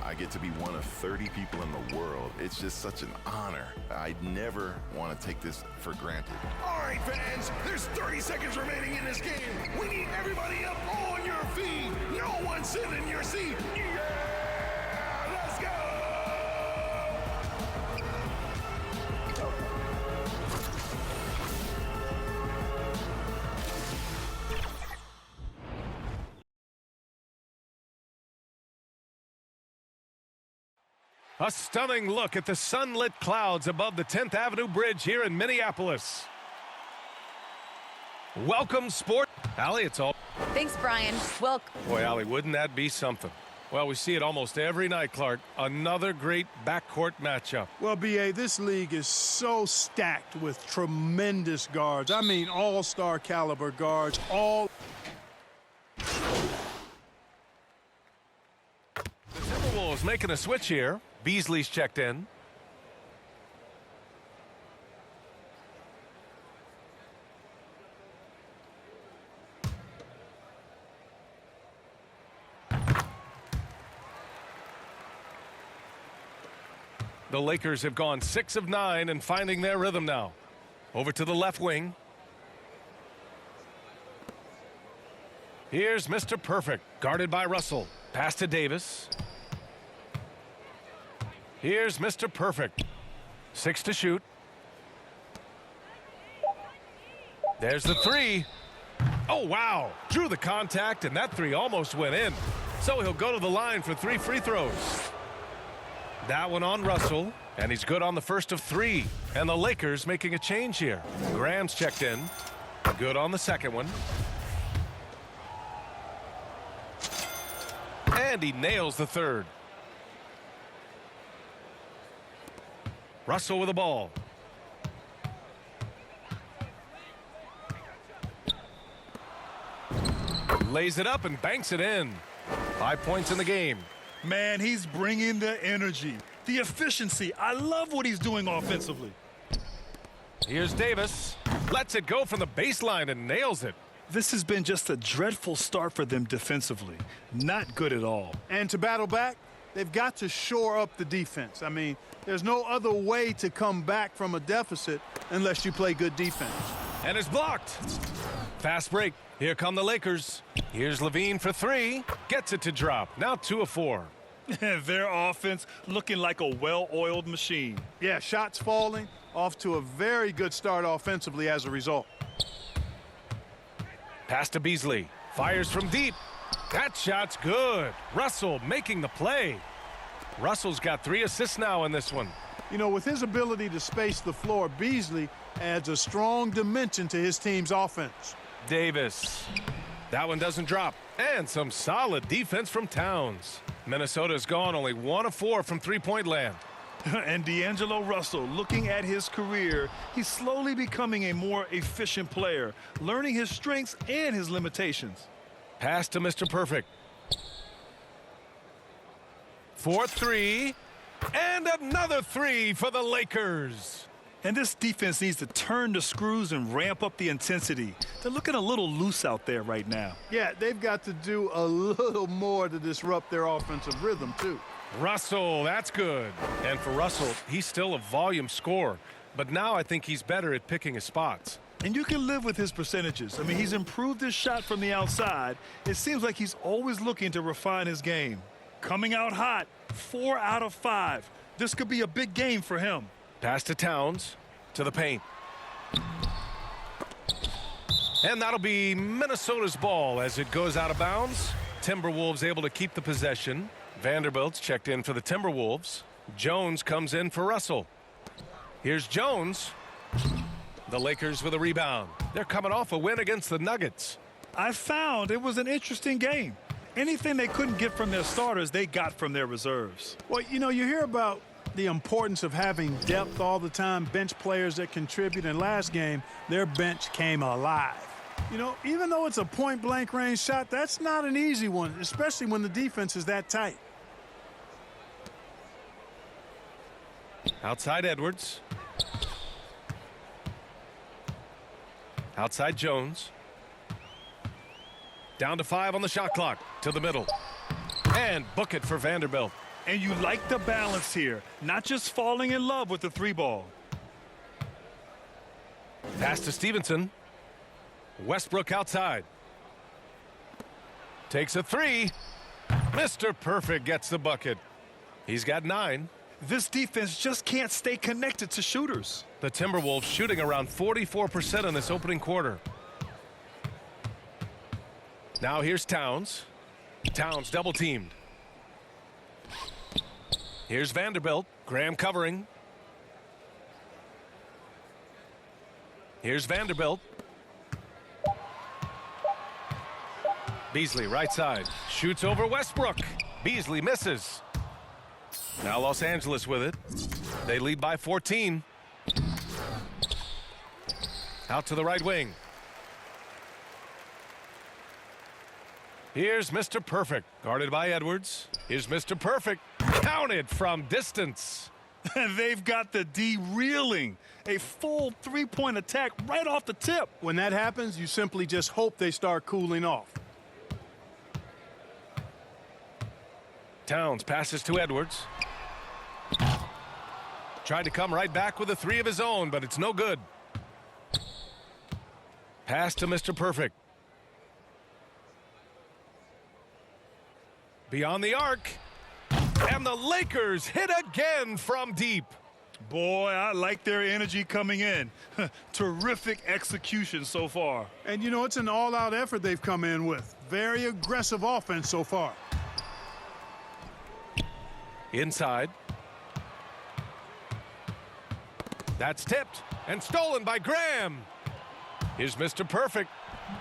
I get to be one of 30 people in the world. It's just such an honor. I'd never want to take this for granted. All right, fans, there's 30 seconds remaining in this game. We need everybody up on your feet. No one sitting in your seat. Yeah, let's go! A stunning look at the sunlit clouds above the 10th Avenue Bridge here in Minneapolis. Welcome, sport. Allie, it's all. Thanks, Brian. Well, Boy, Allie, wouldn't that be something? Well, we see it almost every night, Clark. Another great backcourt matchup. Well, B.A., this league is so stacked with tremendous guards. I mean, all-star caliber guards, all... The Timberwolves making a switch here. Beasley's checked in. The Lakers have gone 6 of 9 and finding their rhythm now. Over to the left wing. Here's Mr. Perfect, guarded by Russell. Pass to Davis. Here's Mr. Perfect. 6 to shoot. There's the three. Oh, wow. Drew the contact, and that three almost went in. So he'll go to the line for 3 free throws. That one on Russell, and he's good on the first of 3. And the Lakers making a change here. Graham's checked in. Good on the second one. And he nails the third. Russell with the ball. Lays it up and banks it in. 5 points in the game. Man, he's bringing the energy, the efficiency. I love what he's doing offensively. Here's Davis. Lets it go from the baseline and nails it. This has been just a dreadful start for them defensively. Not good at all. And to battle back, they've got to shore up the defense. I mean, there's no other way to come back from a deficit unless you play good defense. And it's blocked. Fast break. Here come the Lakers. Here's Levine for 3. Gets it to drop. Now 2 of 4. Their offense looking like a well-oiled machine. Yeah, shots falling, off to a very good start offensively as a result. Pass to Beasley. Fires from deep. That shot's good. Russell making the play. Russell's got 3 assists now in this one. You know, with his ability to space the floor, Beasley adds a strong dimension to his team's offense. Davis. That one doesn't drop. And some solid defense from Towns. Minnesota's gone only 1 of 4 from three-point land. And D'Angelo Russell, looking at his career, he's slowly becoming a more efficient player, learning his strengths and his limitations. Pass to Mr. Perfect. 4-3. And another 3 for the Lakers. And this defense needs to turn the screws and ramp up the intensity. They're looking a little loose out there right now. Yeah, they've got to do a little more to disrupt their offensive rhythm, too. Russell, that's good. And for Russell, he's still a volume scorer. But now I think he's better at picking his spots. And you can live with his percentages. I mean, he's improved his shot from the outside. It seems like he's always looking to refine his game. Coming out hot, 4 out of 5. This could be a big game for him. Pass to Towns, to the paint. And that'll be Minnesota's ball as it goes out of bounds. Timberwolves able to keep the possession. Vanderbilt's checked in for the Timberwolves. Jones comes in for Russell. Here's Jones. The Lakers with a rebound. They're coming off a win against the Nuggets. I found it was an interesting game. Anything they couldn't get from their starters, they got from their reserves. Well, you know, you hear about the importance of having depth all the time, bench players that contribute. And last game, their bench came alive. You know, even though it's a point-blank range shot, that's not an easy one, especially when the defense is that tight. Outside Edwards. Outside Jones. Down to 5 on the shot clock. To the middle. And book it for Vanderbilt. And you like the balance here, not just falling in love with the 3-ball. Pass to Stevenson. Westbrook outside. Takes a 3. Mr. Perfect gets the bucket. He's got 9. This defense just can't stay connected to shooters. The Timberwolves shooting around 44% in this opening quarter. Now here's Towns. Towns double teamed. Here's Vanderbilt. Graham covering. Here's Vanderbilt. Beasley right side. Shoots over Westbrook. Beasley misses. Now Los Angeles with it. They lead by 14. Out to the right wing. Here's Mr. Perfect. Guarded by Edwards. Here's Mr. Perfect. Counted from distance. They've got the D reeling. A full 3-point attack right off the tip. When that happens, you simply just hope they start cooling off. Towns passes to Edwards. Tried to come right back with a 3 of his own, but it's no good. Pass to Mr. Perfect. Beyond the arc. And the Lakers hit again from deep. Boy, I like their energy coming in. Terrific execution so far. And, you know, it's an all-out effort they've come in with. Very aggressive offense so far. Inside. That's tipped and stolen by Graham. Here's Mr. Perfect.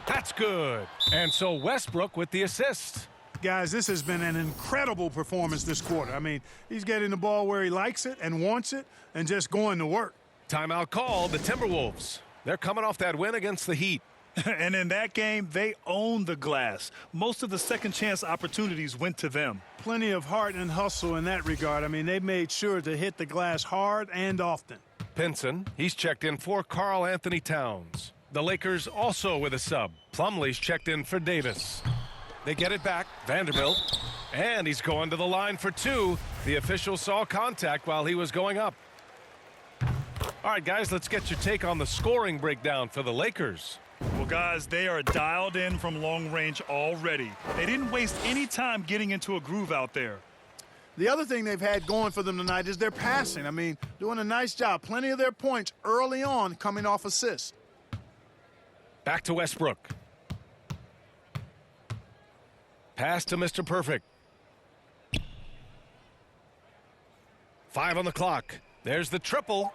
That's good. And so Westbrook with the assist. Guys, this has been an incredible performance this quarter. I mean, he's getting the ball where he likes it and wants it and just going to work. Timeout called, the Timberwolves. They're coming off that win against the Heat. And in that game, they owned the glass. Most of the second chance opportunities went to them. Plenty of heart and hustle in that regard. I mean, they made sure to hit the glass hard and often. Pinson, he's checked in for Karl Anthony Towns. The Lakers also with a sub. Plumlee's checked in for Davis. They get it back. Vanderbilt. And he's going to the line for 2. The official saw contact while he was going up. All right, guys, let's get your take on the scoring breakdown for the Lakers. Well, guys, they are dialed in from long range already. They didn't waste any time getting into a groove out there. The other thing they've had going for them tonight is their passing. I mean, doing a nice job. Plenty of their points early on coming off assists. Back to Westbrook. Pass to Mr. Perfect. 5 on the clock. There's the triple.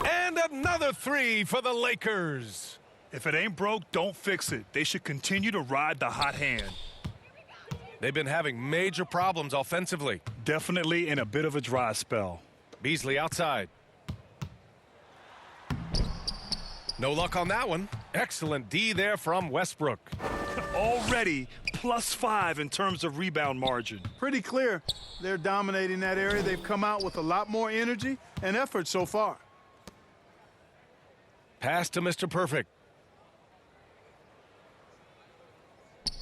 And another 3 for the Lakers. If it ain't broke, don't fix it. They should continue to ride the hot hand. They've been having major problems offensively. Definitely in a bit of a dry spell. Beasley outside. No luck on that one. Excellent D there from Westbrook. Already +5 in terms of rebound margin. Pretty clear they're dominating that area. They've come out with a lot more energy and effort so far. Pass to Mr. Perfect.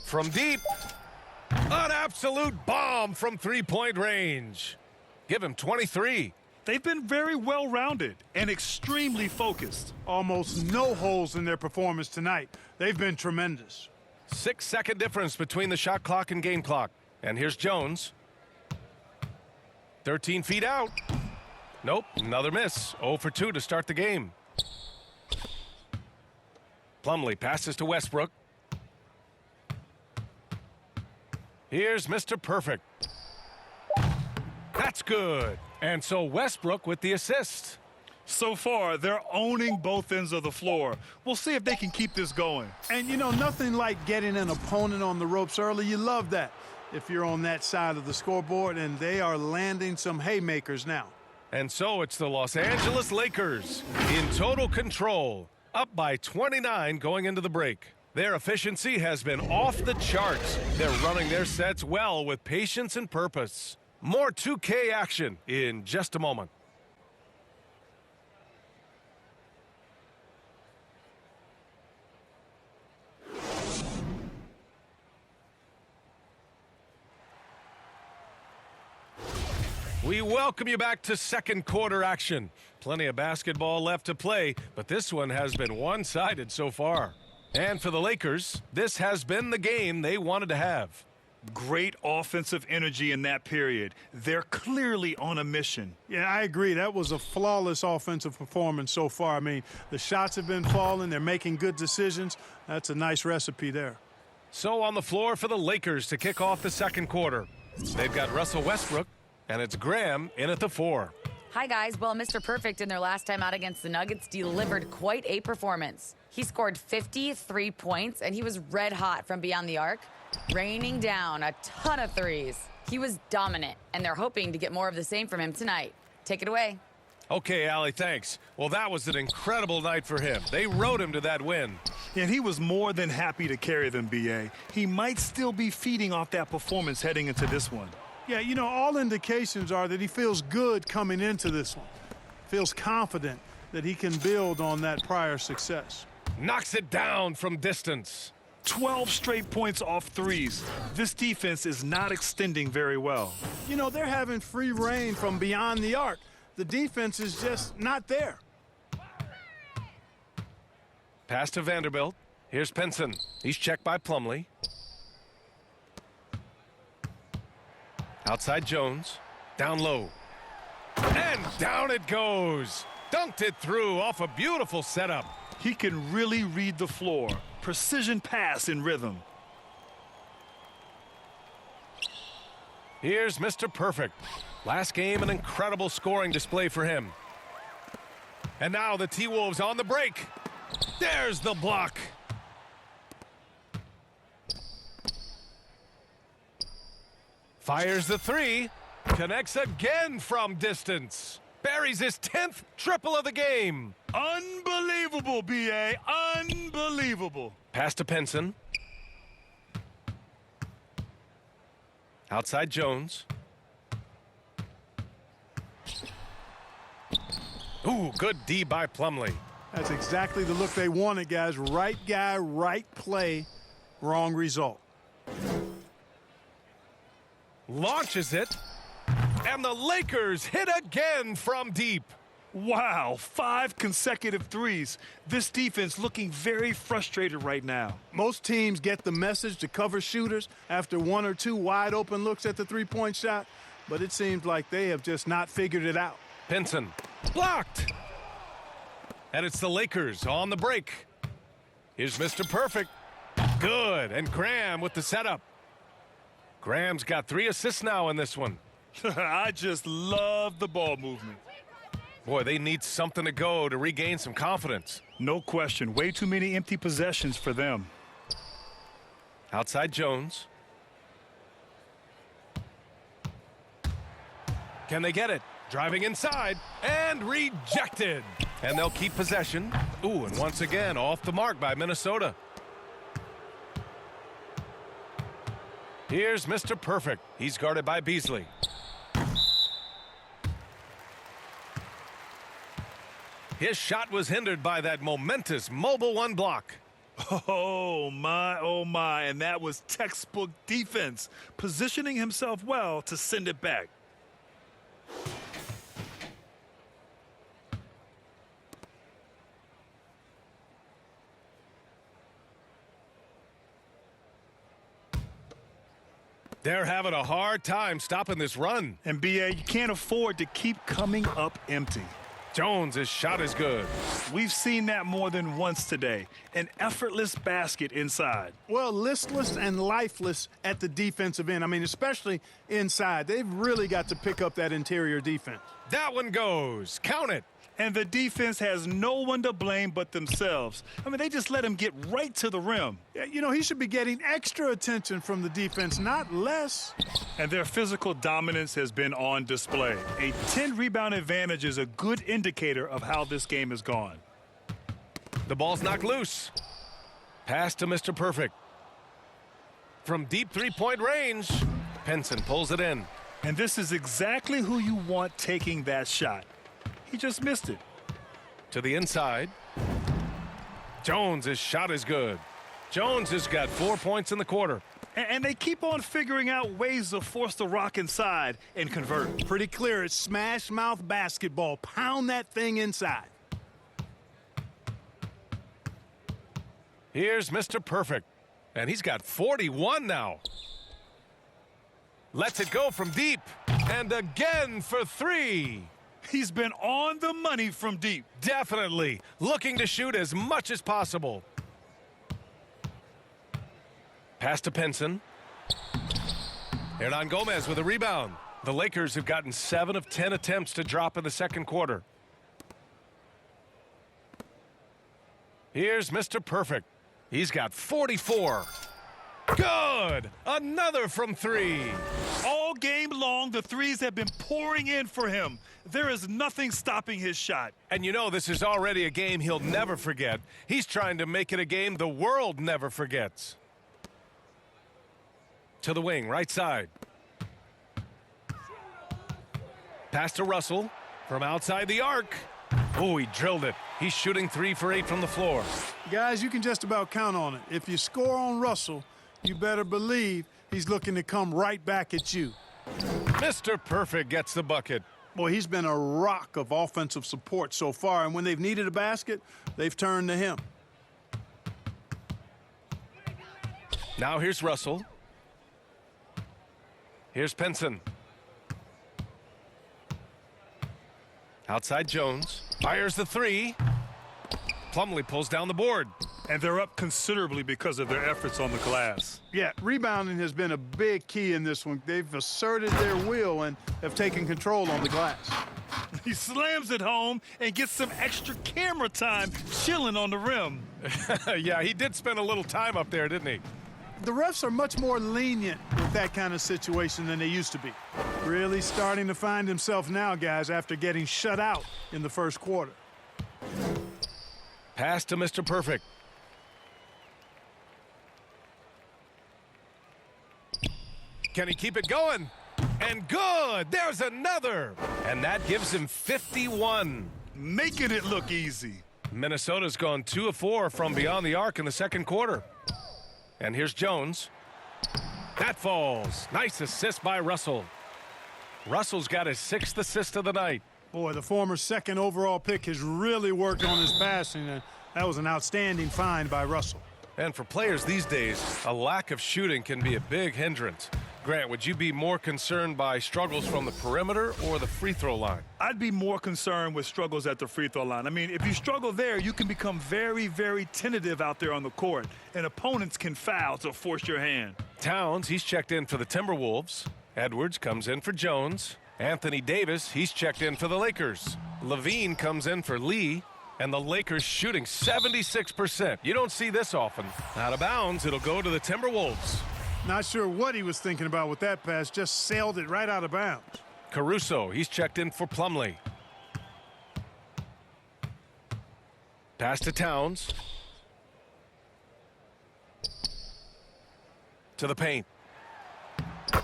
From deep. An absolute bomb from three-point range. Give him 23. They've been very well-rounded and extremely focused. Almost no holes in their performance tonight. They've been tremendous. 6-second difference between the shot clock and game clock. And here's Jones. 13 feet out. Nope, another miss. 0 for 2 to start the game. Plumlee passes to Westbrook. Here's Mr. Perfect. That's good. And so Westbrook with the assist. So far, they're owning both ends of the floor. We'll see if they can keep this going. And, you know, nothing like getting an opponent on the ropes early. You love that if you're on that side of the scoreboard, and they are landing some haymakers now. And so it's the Los Angeles Lakers in total control, up by 29 going into the break. Their efficiency has been off the charts. They're running their sets well with patience and purpose. More 2K action in just a moment. We welcome you back to second quarter action. Plenty of basketball left to play, but this one has been one-sided so far. And for the Lakers, this has been the game they wanted to have. Great offensive energy in that period. They're clearly on a mission. Yeah, I agree. That was a flawless offensive performance so far. I mean, the shots have been falling. They're making good decisions. That's a nice recipe there. So on the floor for the Lakers to kick off the second quarter. They've got Russell Westbrook, and it's Graham in at the 4. Hi, guys. Well, Mr. Perfect in their last time out against the Nuggets delivered quite a performance. He scored 53 points, and he was red hot from beyond the arc, raining down a ton of threes. He was dominant, and they're hoping to get more of the same from him tonight. Take it away. Okay, Allie, thanks. Well, that was an incredible night for him. They rode him to that win. And he was more than happy to carry them, B.A. He might still be feeding off that performance heading into this one. Yeah, you know, all indications are that he feels good coming into this one. Feels confident that he can build on that prior success. Knocks it down from distance. 12 straight points off threes. This defense is not extending very well. You know, they're having free reign from beyond the arc. The defense is just not there. Pass to Vanderbilt. Here's Pinson. He's checked by Plumlee. Outside Jones. Down low. And down it goes. Dunked it through off a beautiful setup. He can really read the floor. Precision pass in rhythm. Here's Mr. Perfect. Last game, an incredible scoring display for him. And now the T-Wolves on the break. There's the block. Fires the 3. Connects again from distance. Buries his 10th triple of the game. Unbelievable, B.A. Unbelievable. Pass to Pinson. Outside Jones. Ooh, good D by Plumlee. That's exactly the look they wanted, guys. Right guy, right play, wrong result. Launches it. And the Lakers hit again from deep. Wow, 5 consecutive threes. This defense looking very frustrated right now. Most teams get the message to cover shooters after 1 or 2 wide open looks at the three-point shot, but it seems like they have just not figured it out. Pinson blocked. And it's the Lakers on the break. Here's Mr. Perfect. Good. And Graham with the setup. Graham's got 3 assists now in this one. I just love the ball movement. Boy, they need something to go to regain some confidence. No question. Way too many empty possessions for them. Outside Jones. Can they get it? Driving inside and rejected. And they'll keep possession. Ooh, and once again off the mark by Minnesota. Here's Mr. Perfect. He's guarded by Beasley. His shot was hindered by that momentous Mobile One block. Oh my, and that was textbook defense, positioning himself well to send it back. They're having a hard time stopping this run. And BA, you can't afford to keep coming up empty. Jones' shot is good. We've seen that more than once today. An effortless basket inside. Well, listless and lifeless at the defensive end. I mean, especially inside. They've really got to pick up that interior defense. That one goes. Count it. And the defense has no one to blame but themselves. I mean, they just let him get right to the rim. Yeah, you know, he should be getting extra attention from the defense, not less. And their physical dominance has been on display. A 10-rebound advantage is a good indicator of how this game has gone. The ball's knocked loose. Pass to Mr. Perfect. From deep three-point range, Pinson pulls it in. And this is exactly who you want taking that shot. He just missed it. To the inside. Jones' shot is good. Jones has got 4 points in the quarter. And they keep on figuring out ways to force the rock inside and convert. Pretty clear. It's smash mouth basketball. Pound that thing inside. Here's Mr. Perfect. And he's got 41 now. Lets it go from deep. And again for three. He's been on the money from deep. Definitely looking to shoot as much as possible. Pass to Pinson. Hernan Gomez with a rebound. The Lakers have gotten 7 of 10 attempts to drop in the second quarter. Here's Mr. Perfect. He's got 44. Good! Another from three. All game long, the threes have been pouring in for him. There is nothing stopping his shot. And you know this is already a game he'll never forget. He's trying to make it a game the world never forgets. To the wing, right side. Pass to Russell from outside the arc. Oh, he drilled it. He's shooting 3 for 8 from the floor. Guys, you can just about count on it. If you score on Russell, you better believe he's looking to come right back at you. Mr. Perfect gets the bucket. Boy, he's been a rock of offensive support so far, and when they've needed a basket, they've turned to him. Now here's Russell. Here's Pinson. Outside Jones. Fires the three. Plumlee pulls down the board. And they're up considerably because of their efforts on the glass. Yeah, rebounding has been a big key in this one. They've asserted their will and have taken control on the glass. He slams it home and gets some extra camera time chilling on the rim. Yeah, he did spend a little time up there, didn't he? The refs are much more lenient with that kind of situation than they used to be. Really starting to find himself now, guys, after getting shut out in the first quarter. Pass to Mr. Perfect. Can he keep it going? And good! There's another! And that gives him 51. Making it look easy. Minnesota's gone 2 of 4 from beyond the arc in the second quarter. And here's Jones. That falls. Nice assist by Russell. Russell's got his 6th assist of the night. Boy, the former second overall pick has really worked on his passing, and that was an outstanding find by Russell. And for players these days, a lack of shooting can be a big hindrance. Grant, would you be more concerned by struggles from the perimeter or the free throw line? I'd be more concerned with struggles at the free throw line. I mean, if you struggle there, you can become very, very tentative out there on the court, and opponents can foul to force your hand. Towns, he's checked in for the Timberwolves. Edwards comes in for Jones. Anthony Davis, he's checked in for the Lakers. Levine comes in for Lee. And the Lakers shooting 76%. You don't see this often. Out of bounds, it'll go to the Timberwolves. Not sure what he was thinking about with that pass. Just sailed it right out of bounds. Caruso, he's checked in for Plumlee. Pass to Towns. To the paint.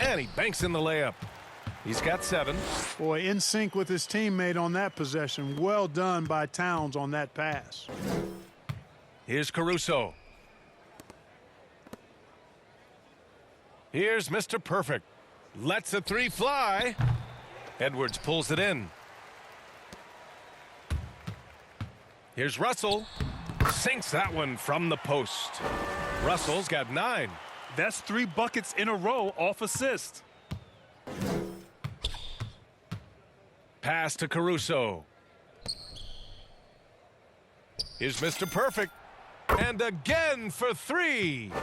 And he banks in the layup. He's got 7. Boy, in sync with his teammate on that possession. Well done by Towns on that pass. Here's Caruso. Here's Mr. Perfect. Lets a 3 fly. Edwards pulls it in. Here's Russell. Sinks that one from the post. Russell's got 9. That's 3 buckets in a row off assist. Pass to Caruso. Here's Mr. Perfect. And again for 3.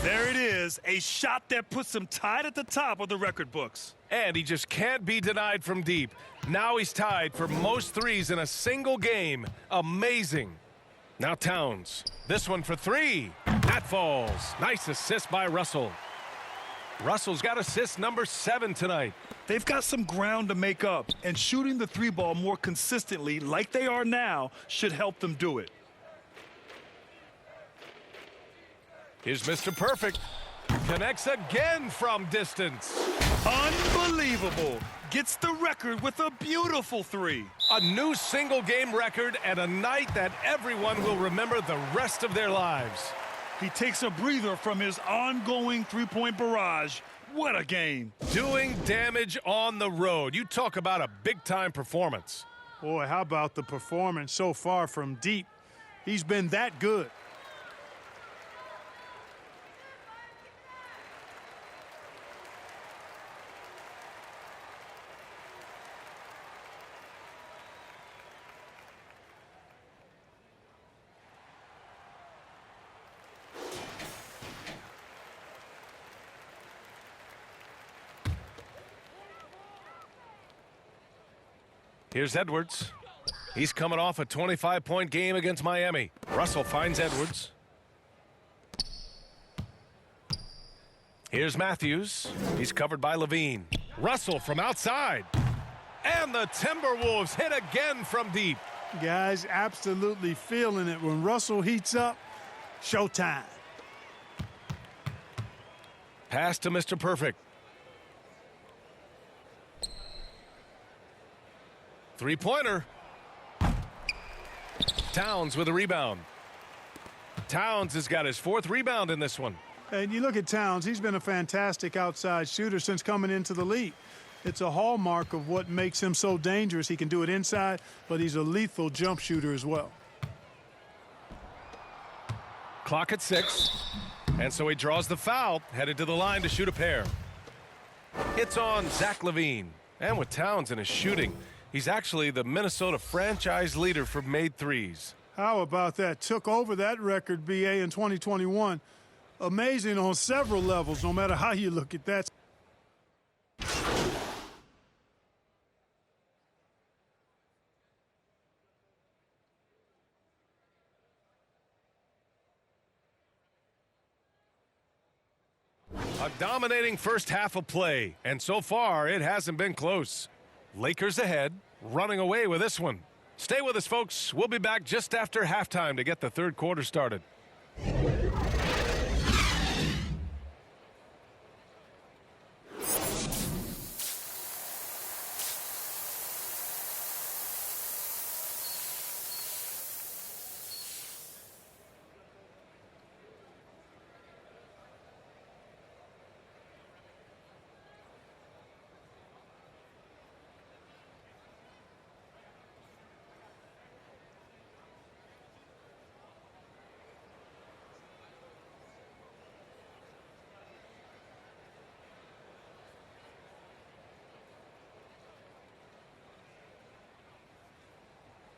There it is, a shot that puts him tied at the top of the record books. And he just can't be denied from deep. Now he's tied for most threes in a single game. Amazing. Now Towns. This one for 3. That falls. Nice assist by Russell. Russell's got assist number 7 tonight. They've got some ground to make up, and shooting the 3 ball more consistently like they are now should help them do it. Here's Mr. Perfect. Connects again from distance. Unbelievable. Gets the record with a beautiful 3. A new single game record and a night that everyone will remember the rest of their lives. He takes a breather from his ongoing 3-point barrage. What a game. Doing damage on the road. You talk about a big-time performance. Boy, how about the performance so far from deep? He's been that good. Here's Edwards. He's coming off a 25-point game against Miami. Russell finds Edwards. Here's Matthews. He's covered by Levine. Russell from outside. And the Timberwolves hit again from deep. Guys absolutely feeling it. When Russell heats up, showtime. Pass to Mr. Perfect. 3-pointer. Towns with a rebound. Towns has got his 4th rebound in this one. And you look at Towns, he's been a fantastic outside shooter since coming into the league. It's a hallmark of what makes him so dangerous. He can do it inside, but he's a lethal jump shooter as well. Clock at 6. And so he draws the foul, headed to the line to shoot a pair. It's on Zach LaVine. And with Towns in his shooting, he's actually the Minnesota franchise leader for made threes. How about that? Took over that record, BA, in 2021. Amazing on several levels, no matter how you look at that. A dominating first half of play, and so far it hasn't been close. Lakers ahead, running away with this one. Stay with us, folks. We'll be back just after halftime to get the third quarter started.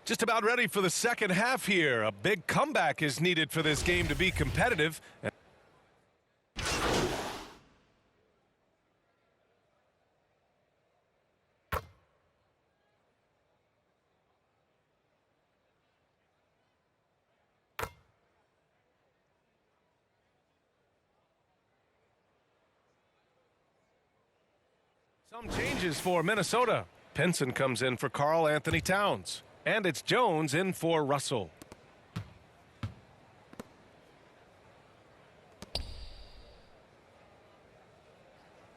Just about ready for the second half here. A big comeback is needed for this game to be competitive. Some changes for Minnesota. Pinson comes in for Karl Anthony Towns. And it's Jones in for Russell.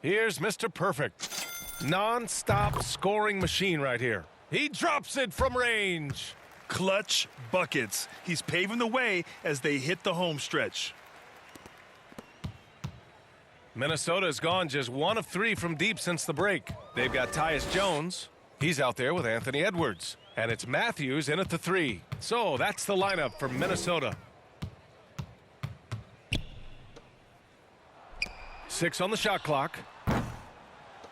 Here's Mr. Perfect. Non-stop scoring machine right here. He drops it from range. Clutch buckets. He's paving the way as they hit the home stretch. Minnesota has gone just 1 of 3 from deep since the break. They've got Tyus Jones. He's out there with Anthony Edwards. And it's Matthews in at the 3. So that's the lineup for Minnesota. 6 on the shot clock.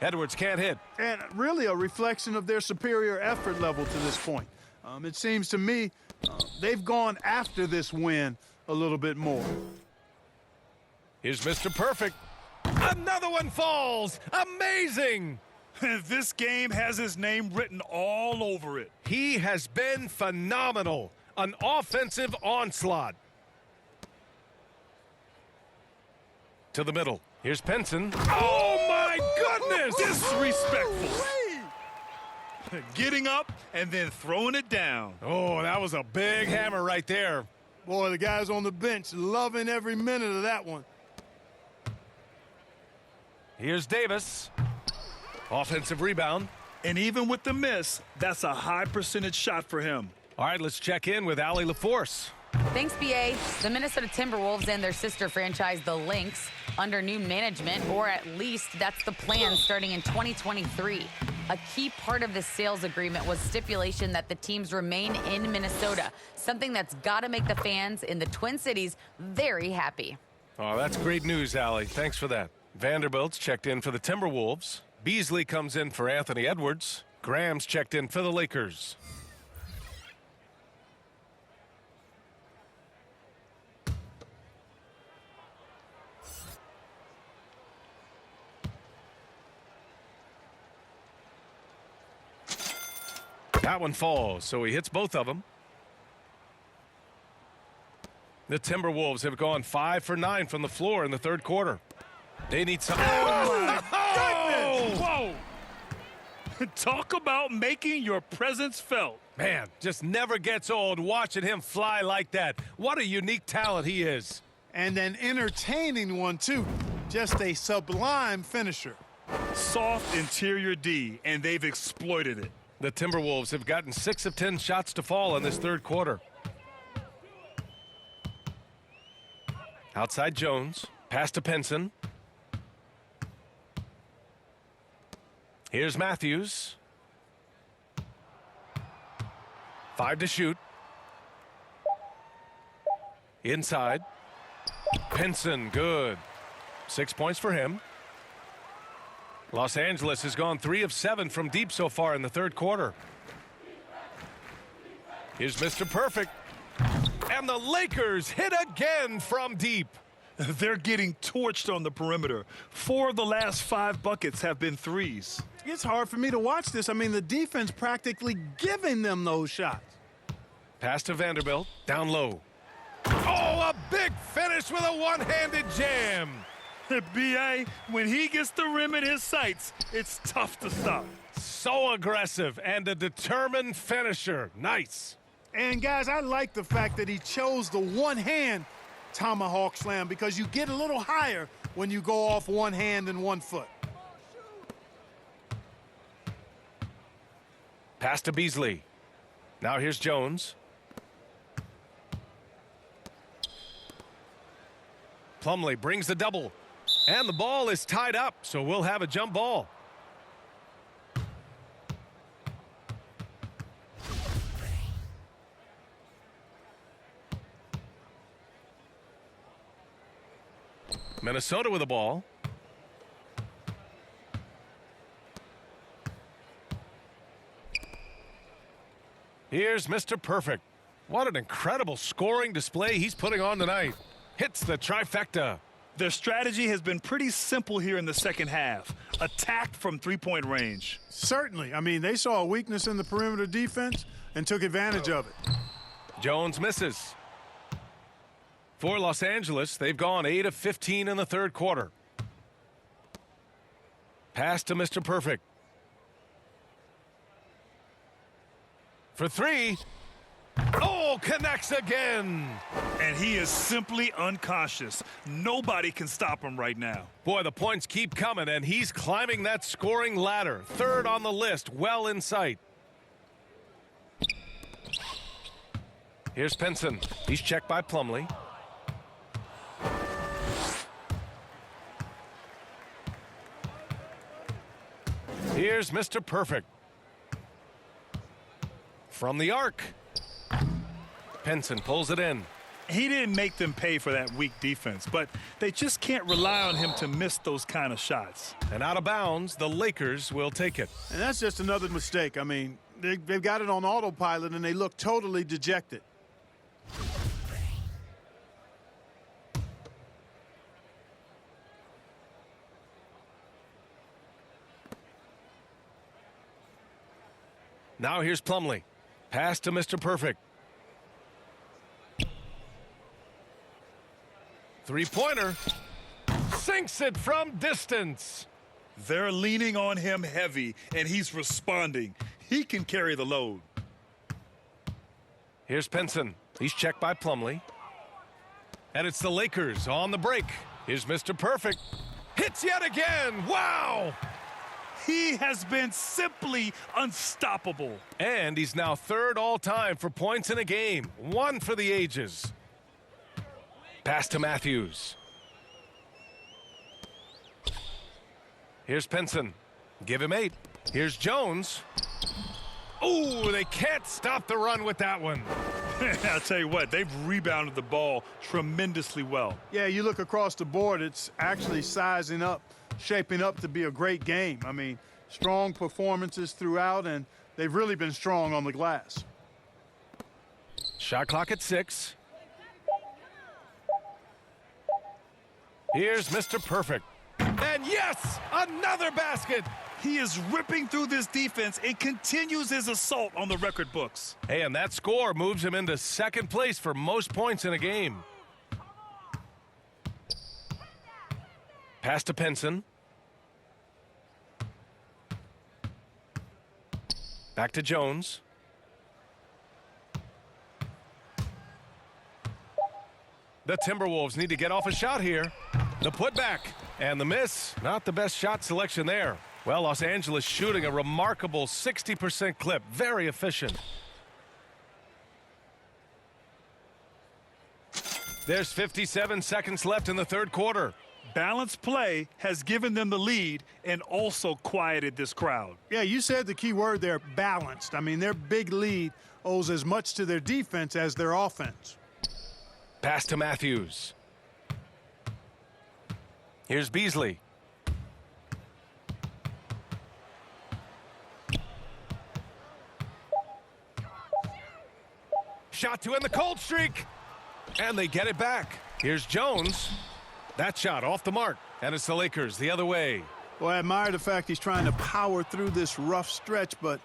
Edwards can't hit. And really a reflection of their superior effort level to this point. It seems to me they've gone after this win a little bit more. Here's Mr. Perfect. Another one falls. Amazing. This game has his name written all over it. He has been phenomenal. An offensive onslaught. To the middle. Here's Pinson. Oh, my goodness! Disrespectful. Getting up and then throwing it down. Oh, that was a big hammer right there. Boy, the guys on the bench loving every minute of that one. Here's Davis. Offensive rebound. And even with the miss, that's a high percentage shot for him. All right, let's check in with Allie LaForce. Thanks, BA. The Minnesota Timberwolves and their sister franchise, the Lynx, under new management, or at least that's the plan starting in 2023. A key part of this sales agreement was stipulation that the teams remain in Minnesota, something that's got to make the fans in the Twin Cities very happy. Oh, that's great news, Allie. Thanks for that. Vanderbilt's checked in for the Timberwolves. Beasley comes in for Anthony Edwards. Graham's checked in for the Lakers. That one falls, so he hits both of them. The Timberwolves have gone 5 for 9 from the floor in the third quarter. They need some. Oh, my goodness! Whoa! Talk about making your presence felt. Man, just never gets old watching him fly like that. What a unique talent he is. And an entertaining one, too. Just a sublime finisher. Soft interior D, and they've exploited it. The Timberwolves have gotten 6 of 10 shots to fall in this third quarter. Outside Jones. Pass to Pinson. Here's Matthews. 5 to shoot. Inside. Pinson, good. 6 points for him. Los Angeles has gone 3 of 7 from deep so far in the third quarter. Here's Mr. Perfect. And the Lakers hit again from deep. They're getting torched on the perimeter. 4 of the last 5 buckets have been threes. It's hard for me to watch this. I mean, the defense practically giving them those shots. Pass to Vanderbilt. Down low. Oh, a big finish with a one-handed jam. B.A., when he gets the rim in his sights, it's tough to stop. So aggressive and a determined finisher. Nice. And, guys, I like the fact that he chose the one-hand tomahawk slam because you get a little higher when you go off one hand and 1 foot. Pass to Beasley. Now here's Jones. Plumlee brings the double. And the ball is tied up, so we'll have a jump ball. Minnesota with the ball. Here's Mr. Perfect. What an incredible scoring display he's putting on tonight. Hits the trifecta. Their strategy has been pretty simple here in the second half. Attack from three-point range. Certainly. I mean, they saw a weakness in the perimeter defense and took advantage of it. Jones misses. For Los Angeles, they've gone 8 of 15 in the third quarter. Pass to Mr. Perfect. For three. Oh, connects again. And he is simply unconscious. Nobody can stop him right now. Boy, the points keep coming, and he's climbing that scoring ladder. Third on the list, well in sight. Here's Pinson. He's checked by Plumlee. Here's Mr. Perfect. From the arc. Pinson pulls it in. He didn't make them pay for that weak defense, but they just can't rely on him to miss those kind of shots. And out of bounds, the Lakers will take it. And that's just another mistake. I mean, they've got it on autopilot, and they look totally dejected. Now here's Plumlee. Pass to Mr. Perfect. Three-pointer. Sinks it from distance. They're leaning on him heavy, and he's responding. He can carry the load. Here's Pinson. He's checked by Plumlee. And it's the Lakers on the break. Here's Mr. Perfect. Hits yet again. Wow! He has been simply unstoppable. And he's now third all-time for points in a game. One for the ages. Pass to Matthews. Here's Pinson. Give him 8. Here's Jones. Oh, they can't stop the run with that one. I'll tell you what, they've rebounded the ball tremendously well. Yeah, you look across the board, it's actually sizing up, shaping up to be a great game. I mean, strong performances throughout, and they've really been strong on the glass. Shot clock at 6. Here's Mr. Perfect. And yes, another basket. He is ripping through this defense and continues his assault on the record books. Hey, and that score moves him into second place for most points in a game. Pass to Pinson. Back to Jones. The Timberwolves need to get off a shot here. The putback and the miss. Not the best shot selection there. Well, Los Angeles shooting a remarkable 60% clip. Very efficient. There's 57 seconds left in the third quarter. Balanced play has given them the lead and also quieted this crowd. Yeah, you said the key word there, balanced. I mean, their big lead owes as much to their defense as their offense. Pass to Matthews. Here's Beasley. Shot to end the cold streak. And they get it back. Here's Jones. That shot off the mark. And it's the Lakers the other way. Well, I admire the fact he's trying to power through this rough stretch, but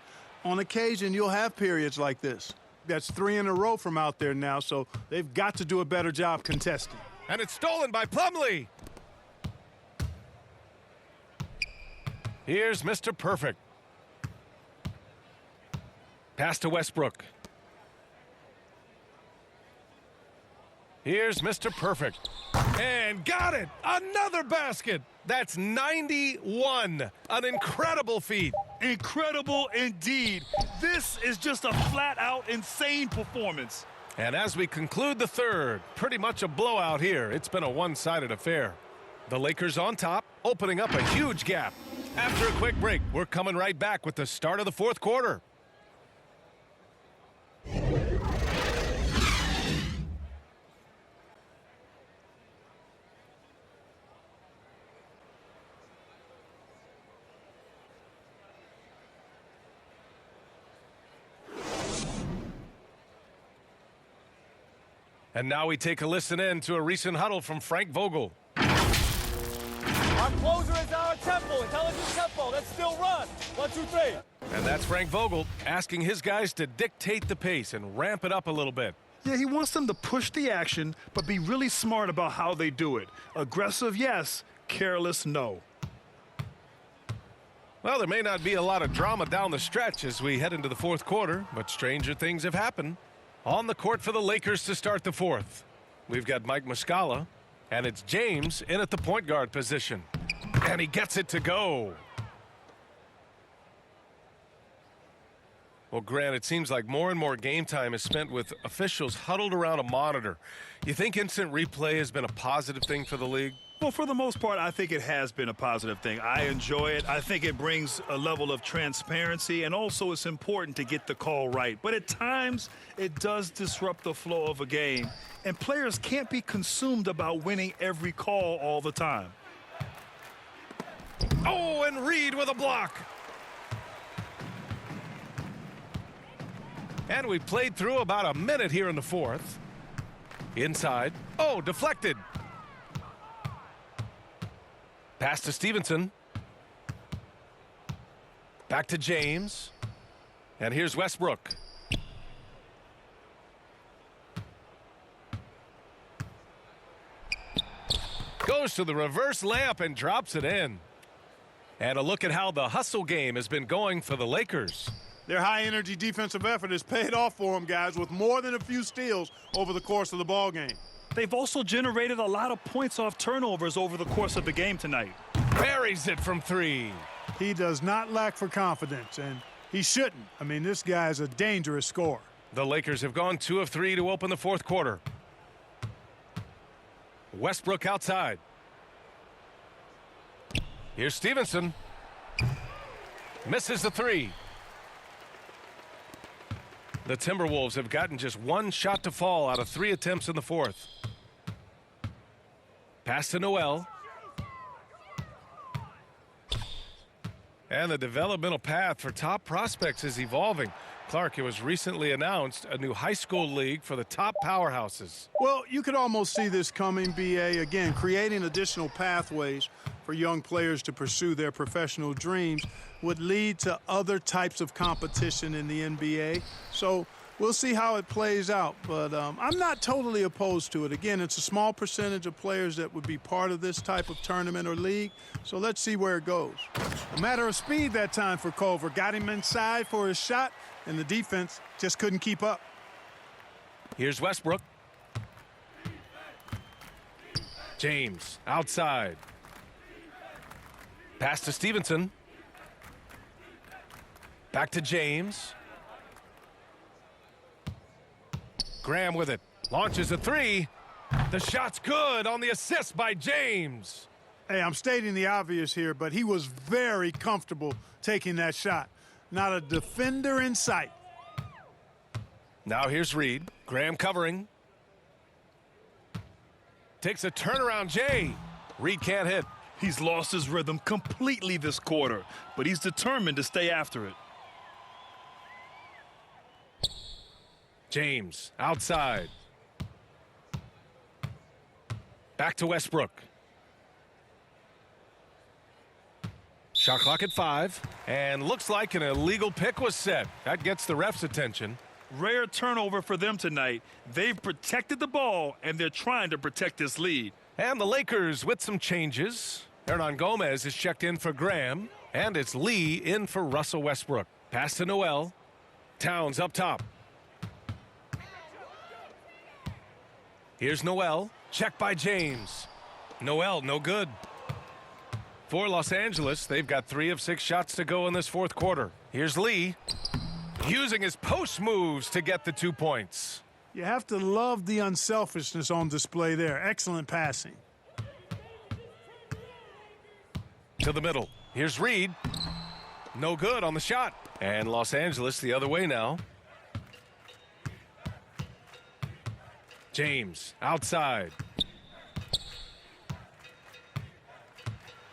on occasion you'll have periods like this. That's 3 in a row from out there now, so they've got to do a better job contesting. And it's stolen by Plumlee. Here's Mr. Perfect. Pass to Westbrook. Here's Mr. Perfect. And got it! Another basket! That's 91. An incredible feat. Incredible indeed. This is just a flat-out insane performance. And as we conclude the third, pretty much a blowout here. It's been a one-sided affair. The Lakers on top, opening up a huge gap. After a quick break, we're coming right back with the start of the fourth quarter. And now we take a listen in to a recent huddle from Frank Vogel. Our closer is our tempo, intelligent tempo. Let's still run. 1, 2, 3. And that's Frank Vogel asking his guys to dictate the pace and ramp it up a little bit. Yeah, he wants them to push the action, but be really smart about how they do it. Aggressive, yes. Careless, no. Well, there may not be a lot of drama down the stretch as we head into the fourth quarter, but stranger things have happened. On the court for the Lakers to start the fourth, we've got Mike Muscala, and it's James in at the point guard position. And he gets it to go. Well, Grant, it seems like more and more game time is spent with officials huddled around a monitor. You think instant replay has been a positive thing for the league? Well, for the most part, I think it has been a positive thing. I enjoy it. I think it brings a level of transparency, and also it's important to get the call right. But at times, it does disrupt the flow of a game, and players can't be consumed about winning every call all the time. Oh, and Reed with a block. And we played through about a minute here in the fourth. Inside. Oh, deflected. Pass to Stevenson. Back to James. And here's Westbrook. Goes to the reverse layup and drops it in. And a look at how the hustle game has been going for the Lakers. Their high-energy defensive effort has paid off for them, guys, with more than a few steals over the course of the ballgame. They've also generated a lot of points off turnovers over the course of the game tonight. Buries it from three. He does not lack for confidence, and he shouldn't. I mean, this guy's a dangerous scorer. The Lakers have gone 2 of 3 to open the fourth quarter. Westbrook outside. Here's Stevenson. Misses the three. The Timberwolves have gotten just one shot to fall out of 3 attempts in the fourth. Pass to Noel. And the developmental path for top prospects is evolving. Clark, it was recently announced a new high school league for the top powerhouses. Well, you could almost see this coming, B.A. Again, creating additional pathways for young players to pursue their professional dreams would lead to other types of competition in the NBA. So we'll see how it plays out, but I'm not totally opposed to it. Again, it's a small percentage of players that would be part of this type of tournament or league, so let's see where it goes. A matter of speed that time for Culver. Got him inside for his shot, and the defense just couldn't keep up. Here's Westbrook. James outside. Pass to Stevenson. Back to James. Graham with it. Launches a three. The shot's good on the assist by James. Hey, I'm stating the obvious here, but he was very comfortable taking that shot. Not a defender in sight. Now here's Reed. Graham covering. Takes a turnaround Jay. Reed can't hit. He's lost his rhythm completely this quarter, but he's determined to stay after it. James outside. Back to Westbrook. Shot clock at 5. And looks like an illegal pick was set. That gets the ref's attention. Rare turnover for them tonight. They've protected the ball, and they're trying to protect this lead. And the Lakers with some changes. Hernan Gomez is checked in for Graham. And it's Lee in for Russell Westbrook. Pass to Noel. Towns up top. Here's Noel. Checked by James. Noel, no good. For Los Angeles, they've got 3 of 6 shots to go in this fourth quarter. Here's Lee. Using his post moves to get the 2 points. You have to love the unselfishness on display there. Excellent passing. To the middle. Here's Reed. No good on the shot. And Los Angeles the other way now. James outside.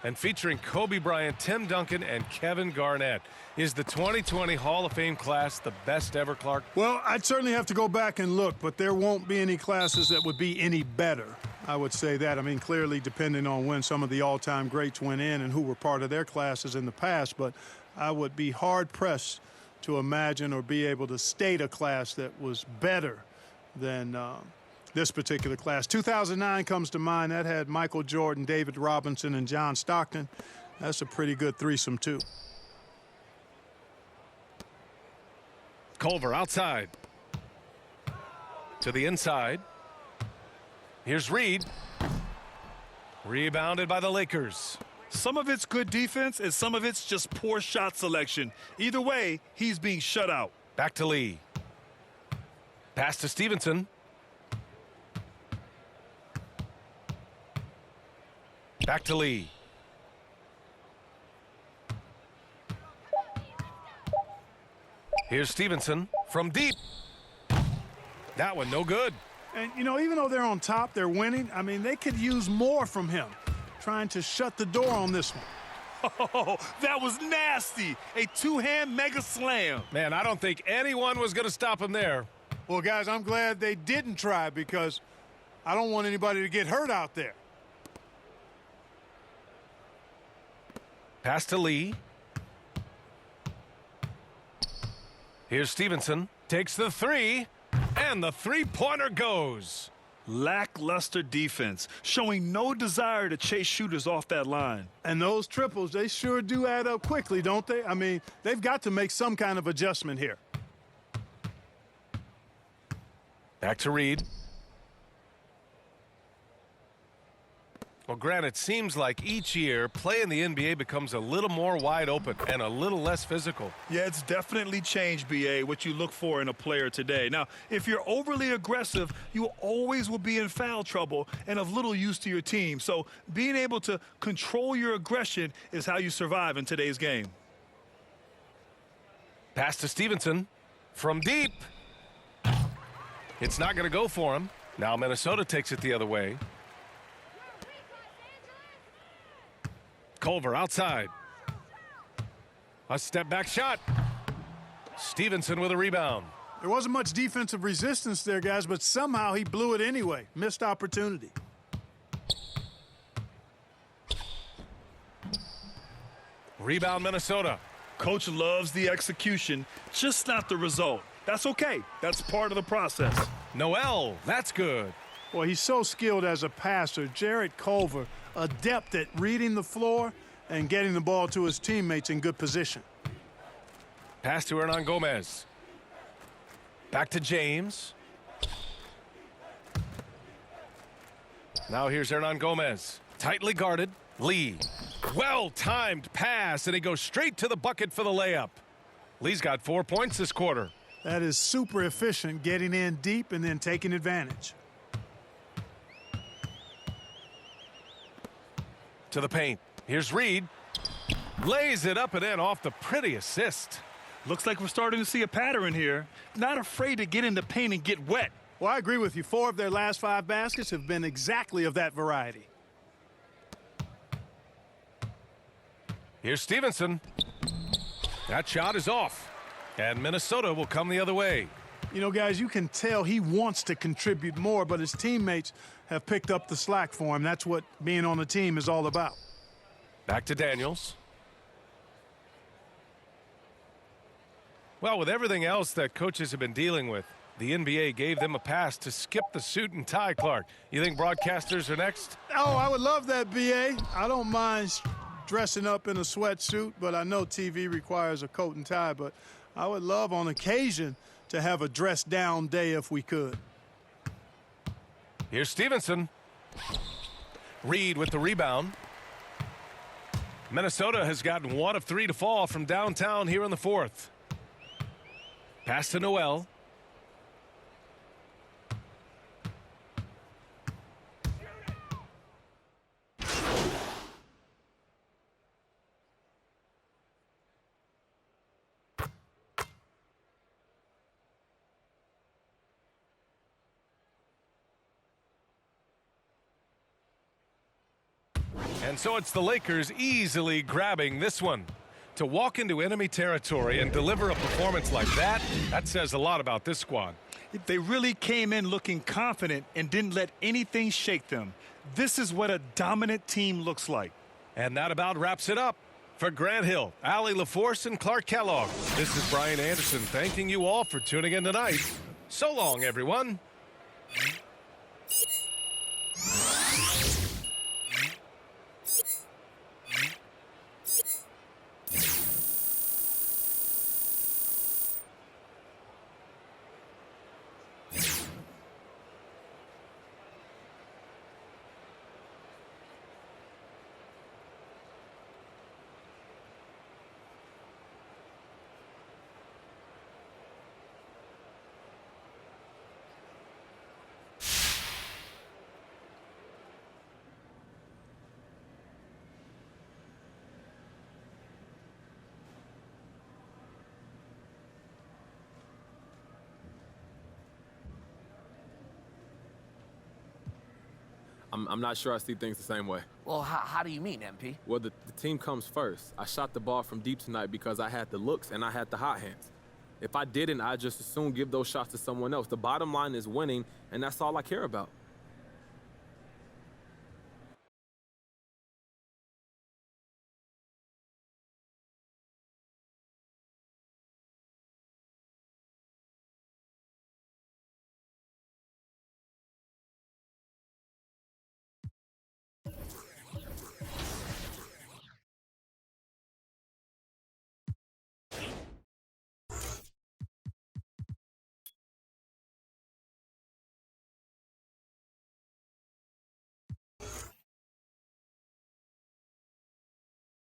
And featuring Kobe Bryant, Tim Duncan, and Kevin Garnett. Is the 2020 Hall of Fame class the best ever, Clark? Well, I'd certainly have to go back and look, but there won't be any classes that would be any better. I would say that. I mean, clearly depending on when some of the all-time greats went in and who were part of their classes in the past, but I would be hard-pressed to imagine or be able to state a class that was better than this particular class. 2009 comes to mind. That had Michael Jordan, David Robinson, and John Stockton. That's a pretty good threesome, too. Culver outside. To the inside. Here's Reed. Rebounded by the Lakers. Some of it's good defense and some of it's just poor shot selection. Either way, he's being shut out. Back to Lee. Pass to Stevenson. Back to Lee. Here's Stevenson from deep. That one no good. And, you know, even though they're on top, they're winning. I mean, they could use more from him, trying to shut the door on this one. Oh, that was nasty. A two-hand mega slam. Man, I don't think anyone was going to stop him there. Well, guys, I'm glad they didn't try because I don't want anybody to get hurt out there. Pass to Lee. Here's Stevenson. Takes the three. And the three-pointer goes. Lackluster defense, showing no desire to chase shooters off that line. And those triples, they sure do add up quickly, don't they? I mean, they've got to make some kind of adjustment here. Back to Reed. Well, Grant, it seems like each year play in the NBA becomes a little more wide open and a little less physical. Yeah, it's definitely changed, B.A., what you look for in a player today. Now, if you're overly aggressive, you always will be in foul trouble and of little use to your team. So being able to control your aggression is how you survive in today's game. Pass to Stevenson from deep. It's not going to go for him. Now Minnesota takes it the other way. Culver outside. A step back shot. Stevenson with a rebound. There wasn't much defensive resistance there, guys, but somehow he blew it anyway. Missed opportunity. Rebound Minnesota. Coach loves the execution, just not the result. That's okay. That's part of the process. Noel, that's good. Boy, he's so skilled as a passer. Jarrett Culver, adept at reading the floor and getting the ball to his teammates in good position. Pass to Hernan Gomez. Back to James. Now here's Hernan Gomez. Tightly guarded. Lee. Well-timed pass, and he goes straight to the bucket for the layup. Lee's got 4 points this quarter. That is super efficient, getting in deep and then taking advantage. To the paint. Here's Reed. Lays it up and in off the pretty assist. Looks like we're starting to see a pattern here. Not afraid to get in the paint and get wet. Well, I agree with you. 4 of their last 5 baskets have been exactly of that variety. Here's Stevenson. That shot is off. And Minnesota will come the other way. You know, guys, you can tell he wants to contribute more, but his teammates have picked up the slack for him. That's what being on the team is all about. Back to Daniels. Well, with everything else that coaches have been dealing with, the NBA gave them a pass to skip the suit and tie, Clark. You think broadcasters are next? Oh, I would love that, B.A. I don't mind dressing up in a sweatsuit, but I know TV requires a coat and tie, but I would love on occasion to have a dress-down day if we could. Here's Stevenson. Reed with the rebound. Minnesota has gotten 1 of 3 to fall from downtown here in the 4th. Pass to Noel. And so it's the Lakers easily grabbing this one. To walk into enemy territory and deliver a performance like that, that says a lot about this squad. They really came in looking confident and didn't let anything shake them. This is what a dominant team looks like. And that about wraps it up. For Grant Hill, Allie LaForce, and Clark Kellogg, this is Brian Anderson thanking you all for tuning in tonight. So long, everyone. I'm not sure I see things the same way. Well, how do you mean, MP? Well, the team comes first. I shot the ball from deep tonight because I had the looks and I had the hot hands. If I didn't, I'd just as soon give those shots to someone else. The bottom line is winning, and that's all I care about.